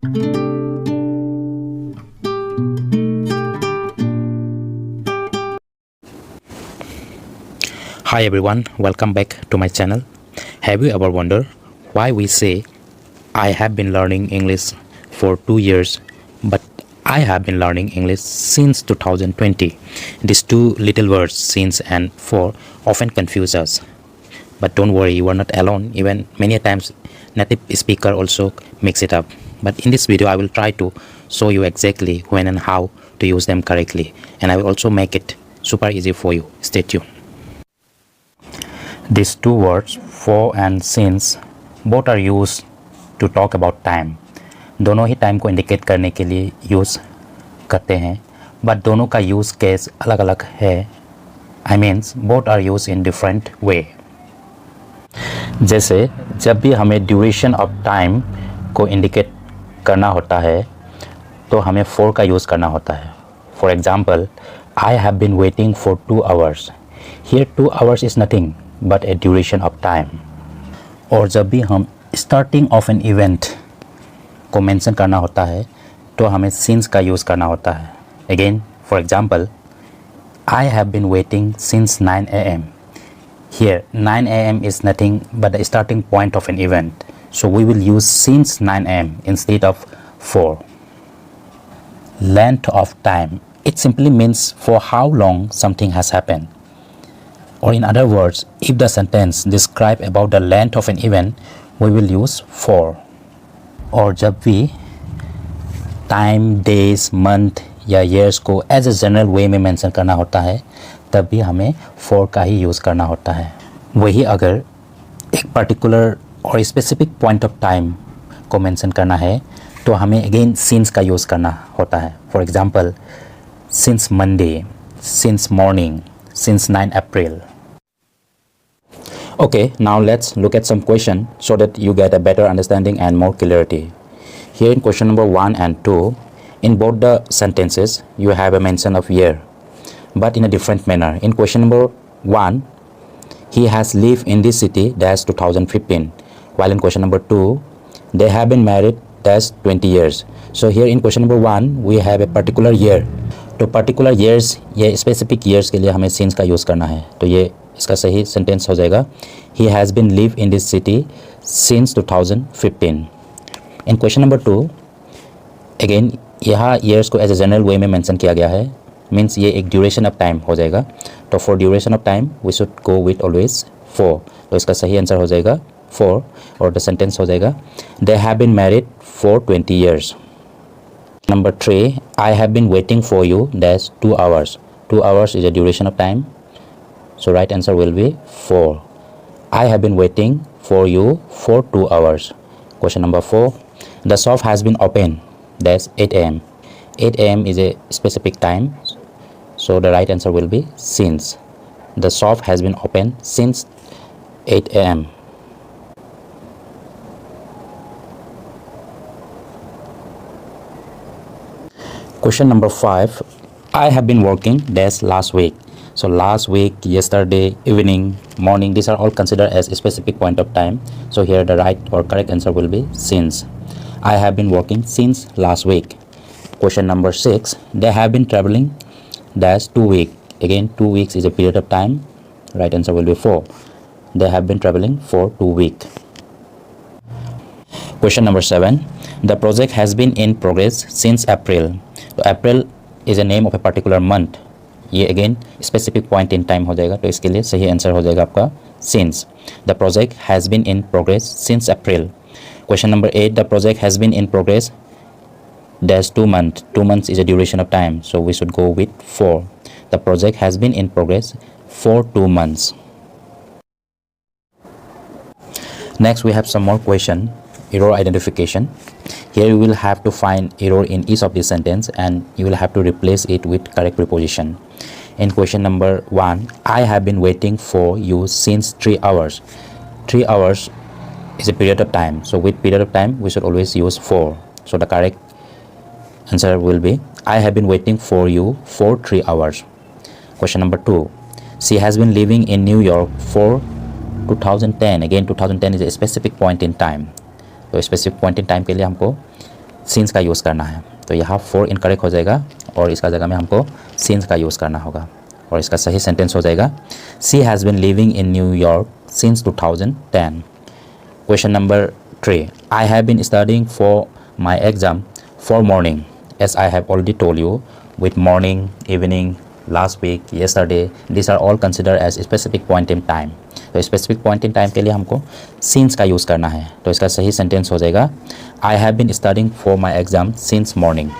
Hi everyone, welcome back to my channel. Have you ever wondered why we say I have been learning English for 2 years, but I have been learning English since 2020? These two little words, since and for, often confuse us. But don't worry, you are not alone. Even many times native speaker also mix it up. But in this video I will try to show you exactly when and how to use them correctly, and I will also make it super easy for you. Stay tuned. These two words, for and since, both are used to talk about time. दोनों ही time को indicate करने के लिए use करते हैं, but दोनों का use case अलग अलग है. I means both are use in different way. जैसे जब भी हमें ड्यूरेशन ऑफ टाइम को इंडिकेट करना होता है तो हमें फॉर का यूज़ करना होता है. For example, I have been waiting for 2 hours. Here 2 hours is nothing but a duration of time. और जब भी हम स्टार्टिंग ऑफ एन इवेंट को मेंशन करना होता है तो हमें सिंस का यूज़ करना होता है. Again for example, I have been waiting since 9 AM. Here 9 AM is nothing but the starting point of an event, so we will use since 9 AM instead of for. Length of time, it simply means for how long something has happened. Or in other words, if the sentence describe about the length of an event, we will use for. और जब भी time, days, month या years को as a general वे में mention करना होता है तब भी हमें फॉर का ही यूज़ करना होता है. वही अगर एक पर्टिकुलर और स्पेसिफिक पॉइंट ऑफ टाइम को मेंशन करना है तो हमें अगेन सिंस का यूज़ करना होता है. For example, since Monday, since morning, since 9 April. Okay, now let's look at some question so that you get a better understanding and more clarity. Here in question number 1 and 2, in both the sentences you have a mention of year, but in a different manner. In question number 1, he has lived in this city dash 2015, while in question number 2, they have been married dash 20 years. So here in question number 1 we have a particular year. तो particular years ये specific years के लिए हमें since का use करना है. तो ये इसका सही सेंटेंस हो जाएगा, he has been live in this city since 2015. In question number 2, again यहाँ years को as a general way में मेंशन किया गया है, मीन्स ये एक ड्यूरेशन ऑफ टाइम हो जाएगा. तो for duration of time we should go with always for. तो इसका सही आंसर हो जाएगा फॉर, और द सेंटेंस हो जाएगा they have been married for 20 years. Number 3, I have been waiting for you dash 2 hours. 2 hours is a duration of time, so right answer will be for. I have been waiting for you for 2 hours. Question number 4, the shop has been open dash 8 AM. 8 AM is a specific time, so the right answer will be since. The shop has been open since 8 AM. Question number 5, I have been working dash last week. So last week, yesterday, evening, morning, these are all considered as a specific point of time. So here the right or correct answer will be since. I have been working since last week. Question number 6, they have been traveling dash 2 weeks. Again 2 weeks is a period of time, right answer will be 4. They have been traveling for 2 weeks. Question number 7, the project has been in progress since April. तो April is a name of a particular month. ये again specific point in time हो जाएगा, तो इसके लिए सही answer हो जाएगा आपका since. The project has been in progress since April. Question number 8, the project has been in progress dash 2 months. 2 months is a duration of time, so we should go with 4. The project has been in progress for 2 months. Next we have some more question, error identification. Here you will have to find error in each of these sentence and you will have to replace it with correct preposition. In question number 1, I have been waiting for you since 3 hours. 3 hours is a period of time, so with period of time we should always use for. So the correct answer will be I have been waiting for you for 3 hours. Question number 2, she has been living in New York for 2010. Again 2010 is a specific point in time, तो specific point in time के लिए हमको since का use करना है। तो यहाँ for incorrect हो जाएगा और इसका जगह में हमको since का यूज़ करना होगा और इसका सही सेंटेंस हो जाएगा She has been living in New York since 2010. Question number 3. I have been studying for my exam for morning. As I have already told you, with morning, evening, last week, yesterday, these are all considered as specific point in time. तो specific point in time के लिए हमको since का use करना है। तो इसका सही सेंटेंस हो जाएगा I have been studying for my exam since morning.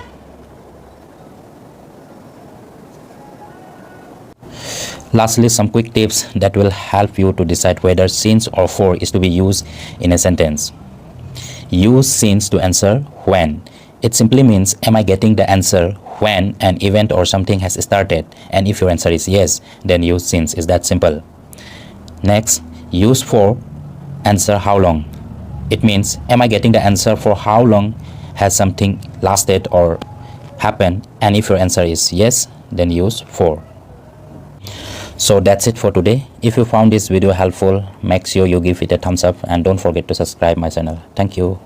Lastly, some quick tips that will help you to decide whether since or for is to be used in a sentence. Use since to answer when. It simply means, am I getting the answer when an event or something has started? And if your answer is yes, then use since. Is that simple? Next, use for, answer how long. It means, am I getting the answer for how long has something lasted or happened? And if your answer is yes, then use for. So that's it for today. If you found this video helpful, make sure you give it a thumbs up and don't forget to subscribe my channel. Thank you.